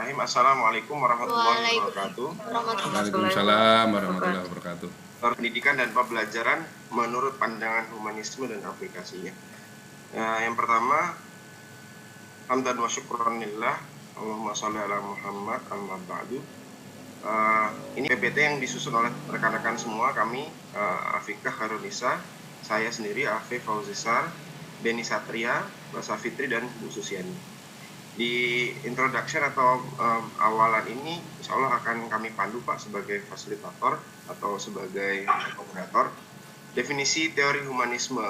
Bismillahirrahmanirrahim. Assalamualaikum warahmatullahi wabarakatuh. Waalaikumsalam warahmatullahi wabarakatuh. Pendidikan dan pembelajaran menurut pandangan humanisme dan aplikasinya. Yang pertama, hamdan wa syukranillah, Allahumma sholli ala Muhammad, amma ba'du. Ini PPT yang disusun oleh rekan-rekan semua kami, Afikah Harunisa, saya sendiri Afif Fauzisar, Beni Satria, Mbak Safitri, dan Bu Susiani. Di introduction atau awalan ini insya Allah akan kami pandu Pak sebagai fasilitator atau sebagai moderator. Definisi teori humanisme.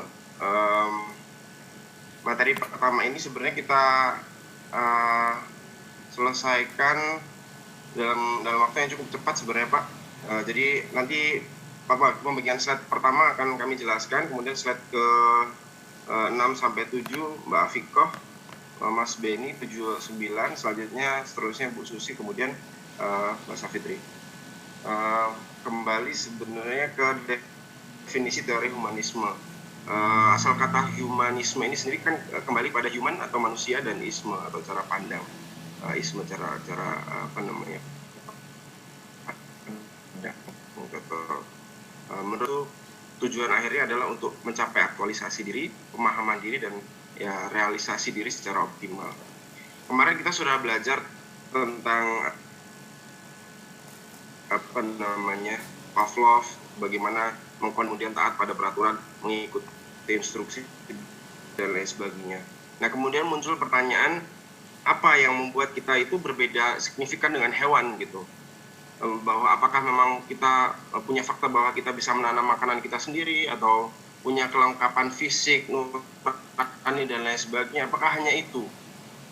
Materi pertama ini sebenarnya kita selesaikan dalam waktu yang cukup cepat sebenarnya Pak. Jadi nanti pembagian slide pertama akan kami jelaskan, kemudian slide ke 6 sampai 7 Mbak Afikoh, Mas Beni 79, selanjutnya seterusnya Bu Susi, kemudian Mbak Safitri. Kembali sebenarnya ke definisi teori humanisme. Asal kata humanisme ini sendiri kan kembali pada human atau manusia, dan isme atau cara pandang. Isme cara apa namanya? Menurut tujuan akhirnya adalah untuk mencapai aktualisasi diri, pemahaman diri, dan ya realisasi diri secara optimal. Kemarin kita sudah belajar tentang apa namanya Pavlov, bagaimana kemudian taat pada peraturan, mengikuti instruksi dan lain sebagainya. Nah kemudian muncul pertanyaan, apa yang membuat kita itu berbeda signifikan dengan hewan gitu? Bahwa apakah memang kita punya fakta bahwa kita bisa menanam makanan kita sendiri, atau punya kelengkapan fisik, nurani, dan lain sebagainya. Apakah hanya itu?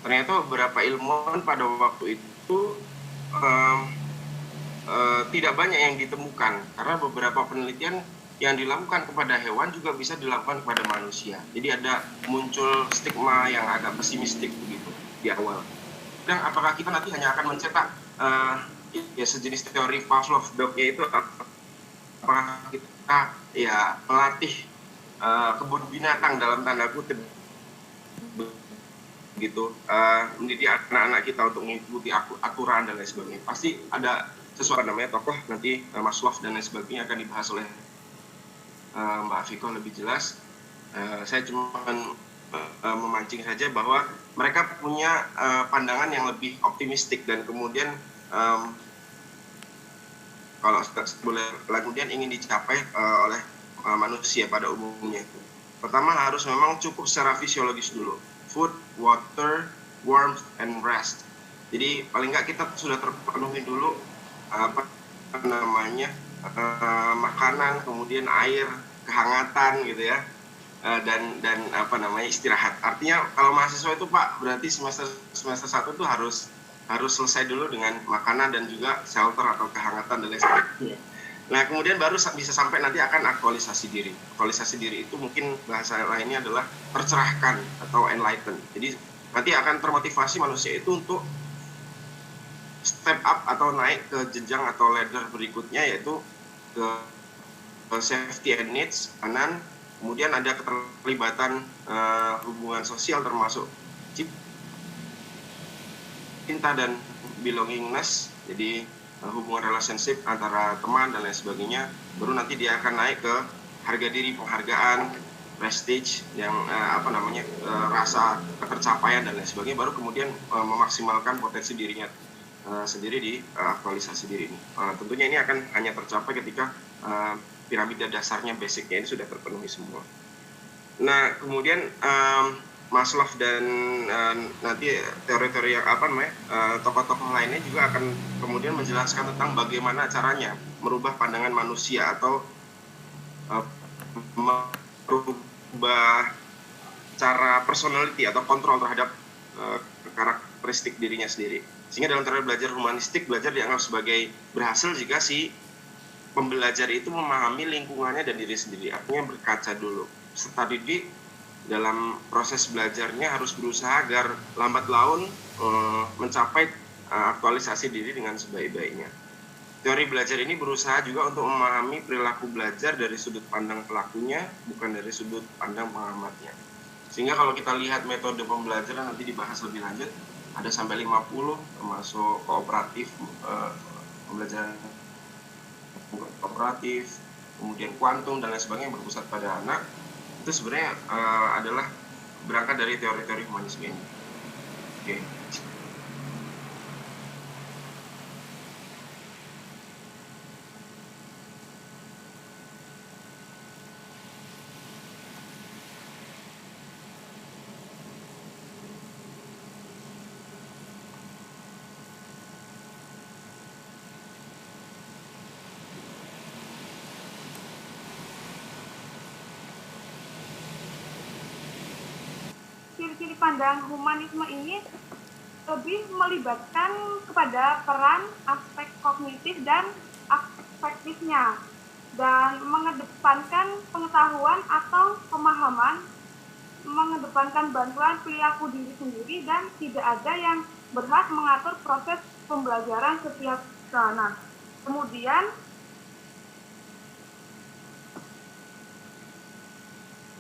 Ternyata beberapa ilmuwan pada waktu itu tidak banyak yang ditemukan, karena beberapa penelitian yang dilakukan kepada hewan juga bisa dilakukan kepada manusia. Jadi ada muncul stigma yang agak pesimistik begitu di awal. Dan apakah kita nanti hanya akan mencetak ya sejenis teori Pavlov dognya itu, apakah kita ya melatih kebun binatang dalam tanda kutip begitu, mendidik anak-anak kita untuk mengikuti aturan dan lain sebagainya. Pasti ada sesuatu namanya tokoh, nanti Maslow dan lain sebagainya akan dibahas oleh Mbak Afikoh lebih jelas. Saya cuma memancing saja bahwa mereka punya pandangan yang lebih optimistik, dan kemudian kalau boleh kemudian ingin dicapai oleh manusia pada umumnya. Pertama harus memang cukup secara fisiologis dulu, food, water, warmth, and rest. Jadi paling nggak kita sudah terpenuhi dulu apa namanya makanan, kemudian air, kehangatan gitu ya, dan apa namanya istirahat. Artinya kalau mahasiswa itu Pak berarti semester 1 itu harus selesai dulu dengan makanan dan juga shelter atau kehangatan dan lain sebagainya. Nah kemudian baru bisa sampai nanti akan aktualisasi diri. Aktualisasi diri itu mungkin bahasa lainnya adalah tercerahkan atau enlighten. Jadi nanti akan termotivasi manusia itu untuk step up atau naik ke jenjang atau ladder berikutnya, yaitu ke safety and needs, kanan. Kemudian ada keterlibatan hubungan sosial termasuk cinta dan belongingness, jadi hubungan relationship antara teman dan lain sebagainya. Baru nanti dia akan naik ke harga diri, penghargaan, prestige, yang rasa ketercapaian dan lain sebagainya. Baru kemudian memaksimalkan potensi dirinya sendiri di aktualisasi diri ini. Tentunya ini akan hanya tercapai ketika piramida dasarnya, basicnya ini sudah terpenuhi semua. Nah kemudian Maslow dan nanti teori-teori yang tokoh-tokoh lainnya juga akan kemudian menjelaskan tentang bagaimana caranya merubah pandangan manusia atau merubah cara personality atau kontrol terhadap karakteristik dirinya sendiri. Sehingga dalam teori belajar humanistik, belajar dianggap sebagai berhasil jika si pembelajar itu memahami lingkungannya dan diri sendiri. Artinya berkaca dulu. Serta didik dalam proses belajarnya harus berusaha agar lambat laun mencapai aktualisasi diri dengan sebaik-baiknya. Teori belajar ini berusaha juga untuk memahami perilaku belajar dari sudut pandang pelakunya, bukan dari sudut pandang pengamatnya. Sehingga kalau kita lihat metode pembelajaran nanti dibahas lebih lanjut, ada sampai 50, termasuk kooperatif, pembelajaran kooperatif, kemudian kuantum dan lain sebagainya berpusat pada anak. Itu sebenarnya adalah berangkat dari teori-teori humanisme ini. Oke. Ciri-ciri pandang humanisme ini lebih melibatkan kepada peran aspek kognitif dan afektifnya, dan mengedepankan pengetahuan atau pemahaman, mengedepankan bantuan perilaku diri sendiri, dan tidak ada yang berhak mengatur proses pembelajaran setiap anak. Kemudian,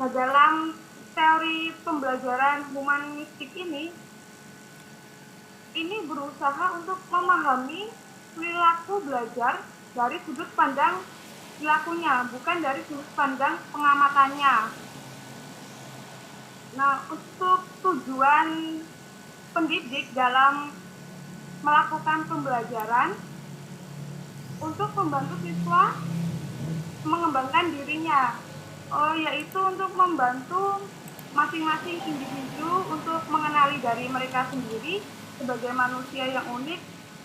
dalam teori pembelajaran humanistik ini berusaha untuk memahami perilaku belajar dari sudut pandang perilakunya, bukan dari sudut pandang pengamatannya. Nah, untuk tujuan pendidik dalam melakukan pembelajaran untuk membantu siswa mengembangkan dirinya, yaitu untuk membantu masing-masing individu untuk mengenali dari mereka sendiri sebagai manusia yang unik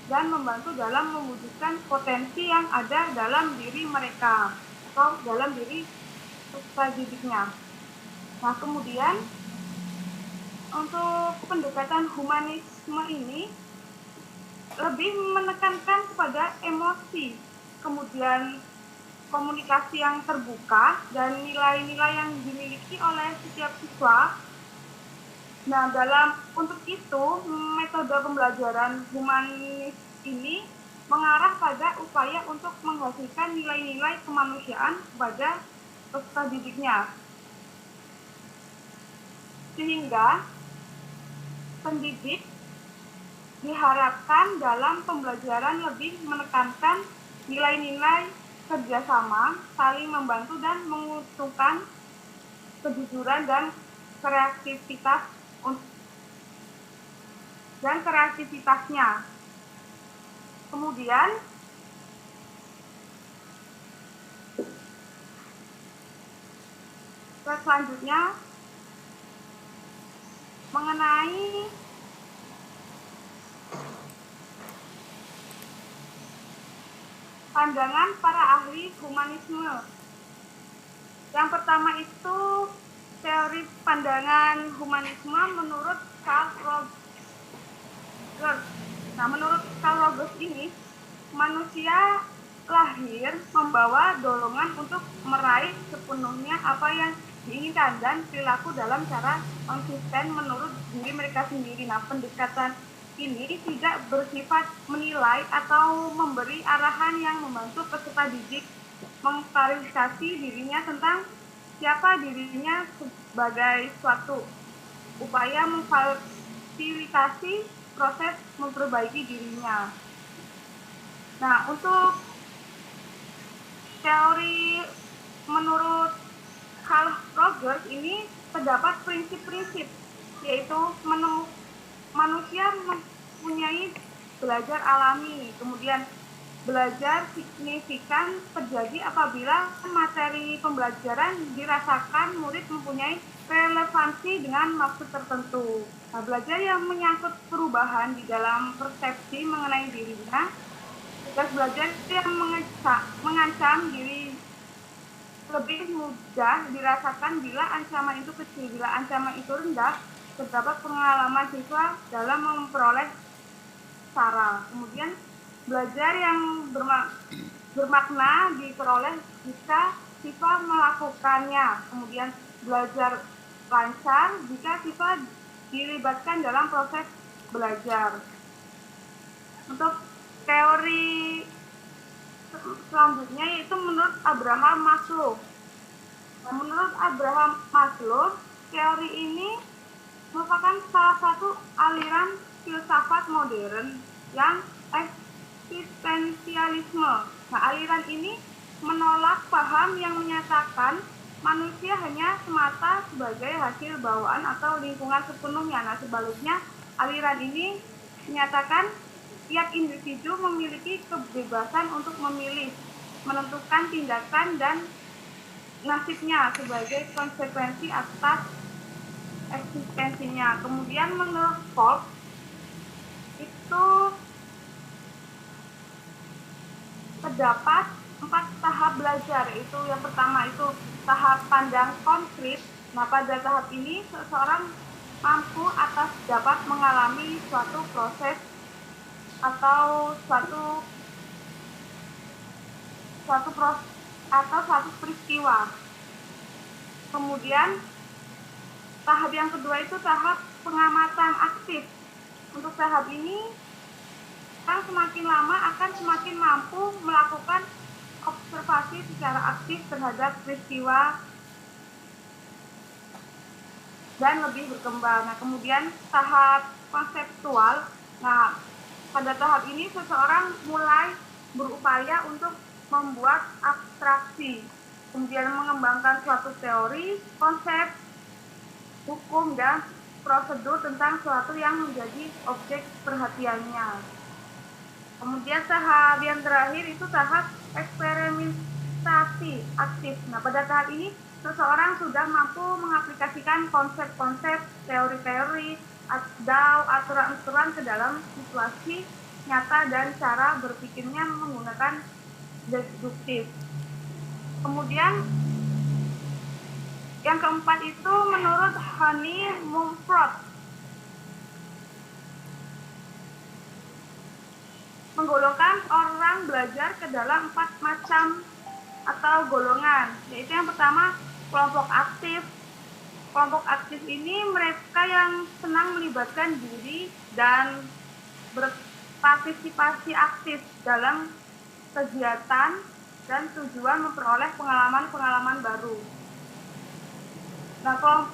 dan membantu dalam mewujudkan potensi yang ada dalam diri mereka atau dalam diri peserta didiknya. Nah, kemudian untuk pendekatan humanisme ini lebih menekankan kepada emosi, kemudian komunikasi yang terbuka, dan nilai-nilai yang dimiliki oleh setiap siswa. Nah, untuk itu, metode pembelajaran humanis ini mengarah pada upaya untuk menghasilkan nilai-nilai kemanusiaan pada peserta didiknya. Sehingga pendidik diharapkan dalam pembelajaran lebih menekankan nilai-nilai kerjasama, saling membantu, dan menguntungkan kejujuran dan kreativitasnya. Kemudian selanjutnya mengenai pandangan para ahli humanisme. Yang pertama itu teori pandangan humanisme menurut Carl Rogers. Nah, menurut Carl Rogers ini, manusia lahir membawa dorongan untuk meraih sepenuhnya apa yang diinginkan dan perilaku dalam cara konsisten menurut diri mereka sendiri. Nah, pendekatan ini tidak bersifat menilai atau memberi arahan yang membantu peserta didik mengklarifikasi dirinya tentang siapa dirinya sebagai suatu upaya memfasilitasi proses memperbaiki dirinya. Nah, untuk teori menurut Carl Rogers ini terdapat prinsip-prinsip, yaitu manusia mempunyai belajar alami, kemudian belajar signifikan terjadi apabila materi pembelajaran dirasakan murid mempunyai relevansi dengan maksud tertentu. Nah, belajar yang menyangkut perubahan di dalam persepsi mengenai dirinya, tugas belajar yang mengancam diri lebih mudah dirasakan bila ancaman itu kecil. Bila ancaman itu rendah, terdapat pengalaman siswa dalam memperoleh saraf. Kemudian belajar yang bermakna diperoleh jika siswa melakukannya. Kemudian belajar lancar jika siswa dilibatkan dalam proses belajar. Untuk teori selanjutnya yaitu menurut Abraham Maslow. Nah, menurut Abraham Maslow, teori ini merupakan salah satu aliran filsafat modern yang eksistensialisme. Nah, aliran ini menolak paham yang menyatakan manusia hanya semata sebagai hasil bawaan atau lingkungan sepenuhnya. Nah, sebaliknya aliran ini menyatakan tiap individu memiliki kebebasan untuk memilih, menentukan tindakan dan nasibnya sebagai konsekuensi atas eksistensinya. Kemudian menurut Kolb itu terdapat 4 tahap belajar, yaitu yang pertama itu tahap pandang konkret. Nah, pada tahap ini seseorang mampu atas dapat mengalami suatu proses atau suatu peristiwa. Kemudian tahap yang kedua itu tahap pengamatan aktif. Untuk tahap ini orang semakin lama akan semakin mampu melakukan observasi secara aktif terhadap peristiwa dan lebih berkembang. Nah, kemudian tahap konseptual. Nah, pada tahap ini seseorang mulai berupaya untuk membuat abstraksi, kemudian mengembangkan suatu teori, konsep, hukum, dan prosedur tentang suatu yang menjadi objek perhatiannya. Kemudian tahap yang terakhir itu tahap eksperimentasi aktif. Nah, pada tahap ini seseorang sudah mampu mengaplikasikan konsep-konsep, teori-teori, atau aturan-aturan ke dalam situasi nyata dan cara berpikirnya menggunakan deduktif. Kemudian yang keempat itu menurut Honey Mumford menggolongkan orang belajar ke dalam 4 macam atau golongan, yaitu yang pertama kelompok aktif. Kelompok aktif ini mereka yang senang melibatkan diri dan berpartisipasi aktif dalam kegiatan dan tujuan memperoleh pengalaman-pengalaman baru. Nah,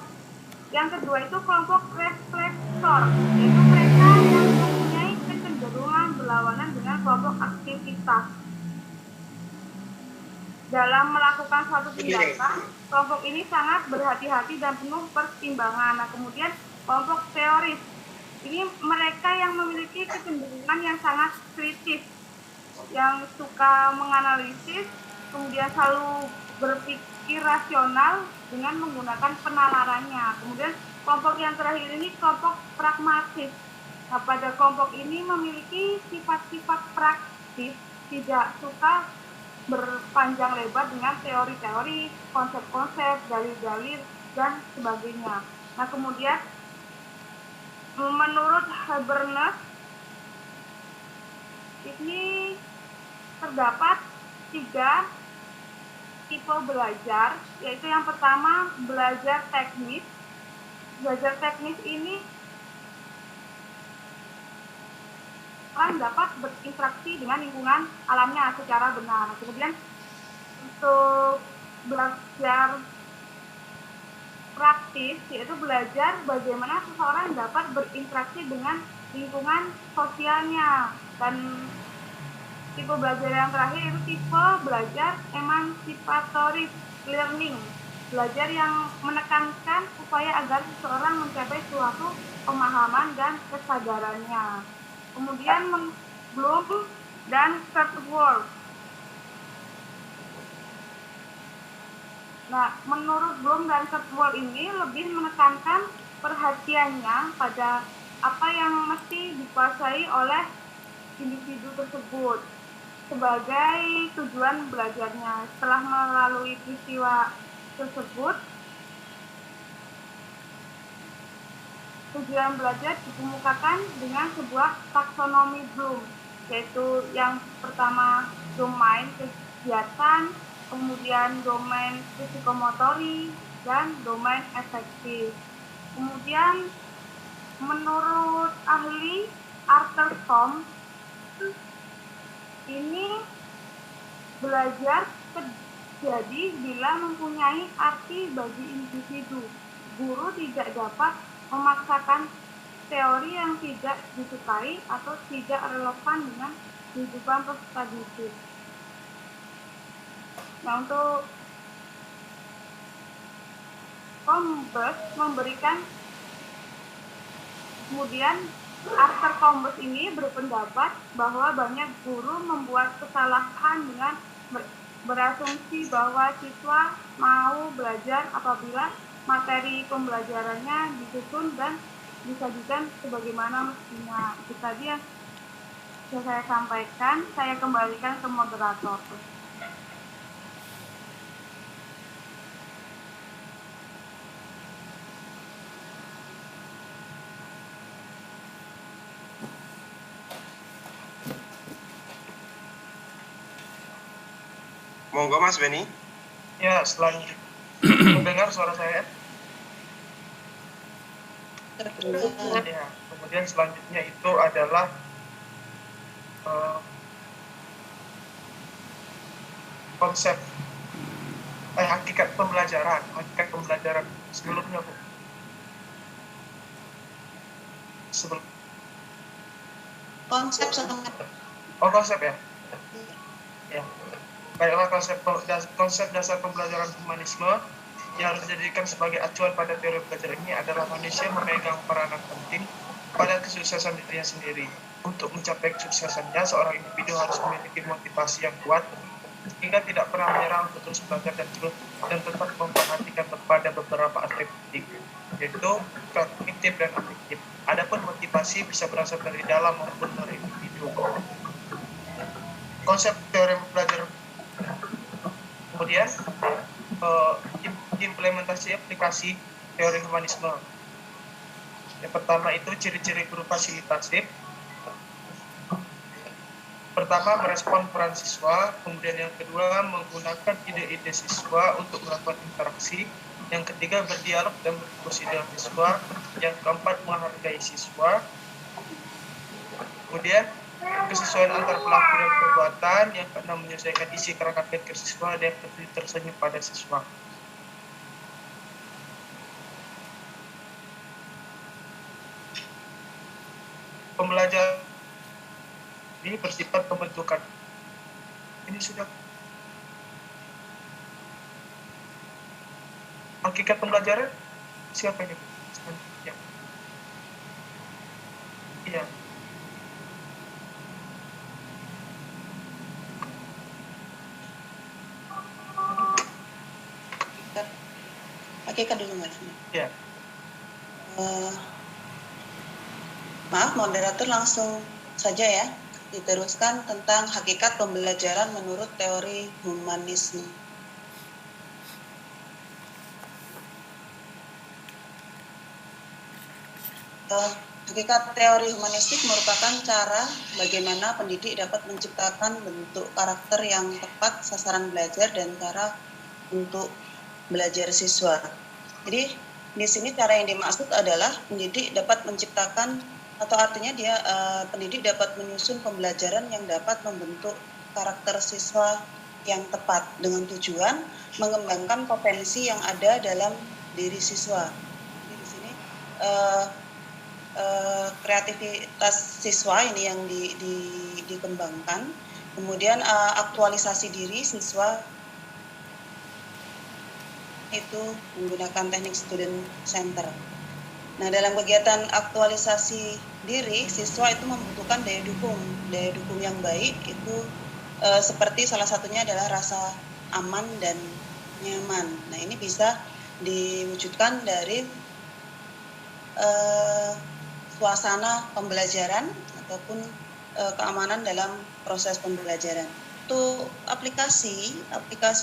yang kedua itu kelompok reflektor, yaitu mereka yang mempunyai kecenderungan berlawanan dengan kelompok aktivitas. Dalam melakukan suatu tindakan, kelompok ini sangat berhati-hati dan penuh pertimbangan. Nah, kemudian kelompok teoris, ini mereka yang memiliki kecenderungan yang sangat kritis, yang suka menganalisis, kemudian selalu berpikir rasional dengan menggunakan penalarannya. Kemudian kelompok yang terakhir ini kelompok pragmatis. Nah, pada kelompok ini memiliki sifat-sifat praktis, tidak suka berpanjang lebar dengan teori-teori, konsep-konsep, dalil-dalil, dan sebagainya. Nah, kemudian menurut Habermas ini terdapat 3 tipe belajar, yaitu yang pertama belajar teknis. Belajar teknis ini orang dapat berinteraksi dengan lingkungan alamnya secara benar. Kemudian untuk belajar praktis, yaitu belajar bagaimana seseorang dapat berinteraksi dengan lingkungan sosialnya. Dan tipe belajar yang terakhir itu tipe belajar emancipatory learning, belajar yang menekankan upaya agar seseorang mencapai suatu pemahaman dan kesadarannya. Kemudian Bloom dan Kurzweil. Nah, menurut Bloom dan Kurzweil ini lebih menekankan perhatiannya pada apa yang mesti dikuasai oleh individu tersebut sebagai tujuan belajarnya. Setelah melalui peristiwa tersebut, tujuan belajar dikemukakan dengan sebuah taksonomi Bloom, yaitu yang pertama domain kegiatan, kemudian domain psikomotori, dan domain efektif. Kemudian menurut ahli Arthur Tom, ini belajar terjadi bila mempunyai arti bagi individu. Guru tidak dapat memaksakan teori yang tidak disukai atau tidak relevan dengan kehidupan peserta didik. Nah, untuk Combes memberikan, kemudian Arthur Combes ini berpendapat bahwa banyak guru membuat kesalahan dengan berasumsi bahwa siswa mau belajar apabila materi pembelajarannya disusun dan disajikan sebagaimana mestinya. Itu tadi yang saya sampaikan, saya kembalikan ke moderator. Monggo Mas Beni. Ya, selanjutnya mendengar suara saya. Ya, kemudian selanjutnya itu adalah konsep hakikat pembelajaran sebelumnya, Bu. Konsep konsep ya. Ya. Baiklah, konsep dasar pembelajaran humanisme yang dijadikan sebagai acuan pada teori belajar ini adalah manusia memegang peranan penting pada kesuksesan dirinya sendiri. Untuk mencapai kesuksesannya, seorang individu harus memiliki motivasi yang kuat sehingga tidak pernah menyerah untuk terus belajar dan tetap memperhatikan pada beberapa aspek penting, yaitu kognitif dan afektif. Adapun motivasi bisa berasal dari dalam maupun dari individu. Konsep teori belajar. Kemudian implementasi aplikasi teori humanisme. Yang pertama itu ciri-ciri guru fasilitatif. Pertama, merespon peran siswa. Kemudian yang kedua, menggunakan ide-ide siswa untuk melakukan interaksi. Yang ketiga, berdialog dan berdiskusi dengan siswa. Yang keempat, menghargai siswa. Kemudian kesesuaian antar pelaku dan perbuatan. Yang keenam, menyesuaikan isi kerangka pikir siswa. Dan yang ketujuh, tersenyum pada siswa. Pembelajaran ini bersifat pembentukan. Ini sudah hakikat pembelajaran. Siapa ini? Ya. Iya. Hakikat dulu Mas. Ya. Maaf, moderator langsung saja ya. Diteruskan tentang hakikat pembelajaran menurut teori humanisme. Hakikat teori humanistik merupakan cara bagaimana pendidik dapat menciptakan bentuk karakter yang tepat sasaran belajar dan cara untuk belajar siswa. Jadi di sini cara yang dimaksud adalah pendidik dapat menciptakan, atau artinya dia pendidik dapat menyusun pembelajaran yang dapat membentuk karakter siswa yang tepat dengan tujuan mengembangkan potensi yang ada dalam diri siswa. Jadi di sini kreativitas siswa ini yang dikembangkan, kemudian aktualisasi diri siswa itu menggunakan teknik student center. Nah, dalam kegiatan aktualisasi diri, siswa itu membutuhkan daya dukung yang baik itu seperti salah satunya adalah rasa aman dan nyaman. Nah, ini bisa diwujudkan dari suasana pembelajaran ataupun keamanan dalam proses pembelajaran. Untuk aplikasi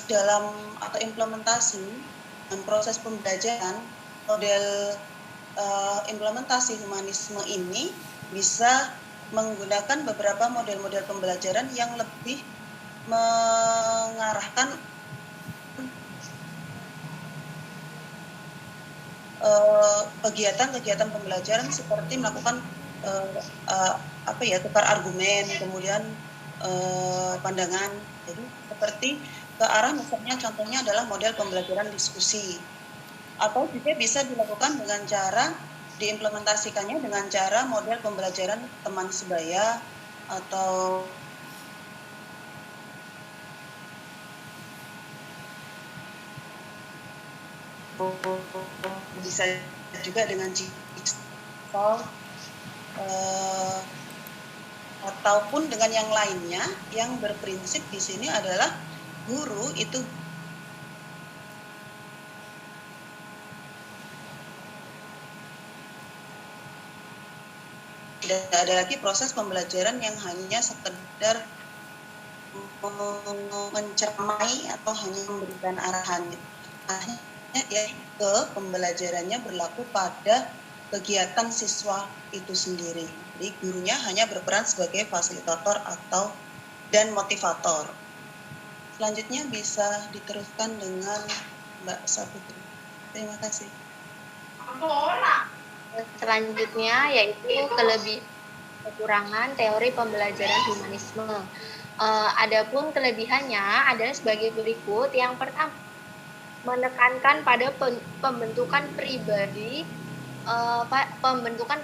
dalam atau implementasi dalam proses pembelajaran, model implementasi humanisme ini bisa menggunakan beberapa model-model pembelajaran yang lebih mengarahkan kegiatan pembelajaran seperti melakukan tukar argumen, kemudian pandangan. Jadi seperti ke arah misalnya contohnya adalah model pembelajaran diskusi, atau juga bisa dilakukan dengan cara diimplementasikannya dengan cara model pembelajaran teman sebaya atau bisa juga dengan jigsaw ataupun dengan yang lainnya yang berprinsip di sini adalah guru itu tidak ada lagi proses pembelajaran yang hanya sekedar mencermai atau hanya memberikan arahan. Arahnya ya ke pembelajarannya berlaku pada kegiatan siswa itu sendiri. Jadi gurunya hanya berperan sebagai fasilitator atau dan motivator. Selanjutnya bisa diteruskan dengan Mbak Saputri. Terima kasih. Selanjutnya yaitu kekurangan teori pembelajaran humanisme. Adapun kelebihannya adalah sebagai berikut. Yang pertama, menekankan pada pembentukan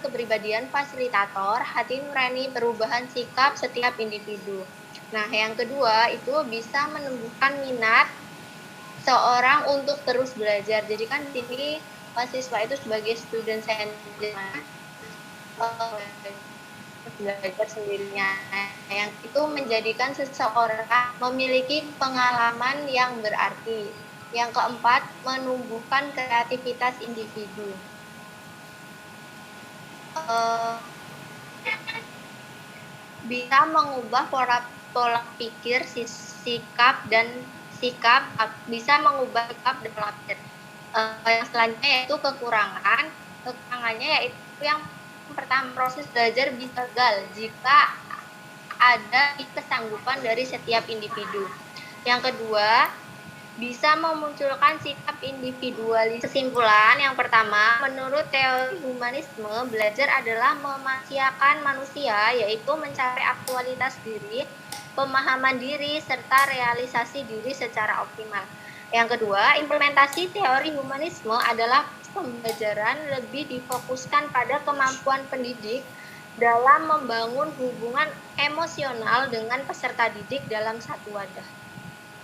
kepribadian fasilitator, hati nurani perubahan sikap setiap individu. Nah, yang kedua itu bisa menumbuhkan minat seorang untuk terus belajar. Jadi kan di sini mahasiswa itu sebagai student center belajar sendirinya, yang itu menjadikan seseorang memiliki pengalaman yang berarti. Yang keempat, menumbuhkan kreativitas individu. Bisa mengubah pola pikir, sikap, bisa mengubah sikap dan pola pikir. Yang selanjutnya yaitu kekurangannya yaitu yang pertama, proses belajar bisa gagal jika ada kesanggupan dari setiap individu. Yang kedua, bisa memunculkan sikap individualis. Kesimpulan yang pertama, menurut teori humanisme, belajar adalah memanusiakan manusia, yaitu mencapai aktualitas diri, pemahaman diri, serta realisasi diri secara optimal. Yang kedua, implementasi teori humanisme adalah pembelajaran lebih difokuskan pada kemampuan pendidik dalam membangun hubungan emosional dengan peserta didik dalam satu wadah.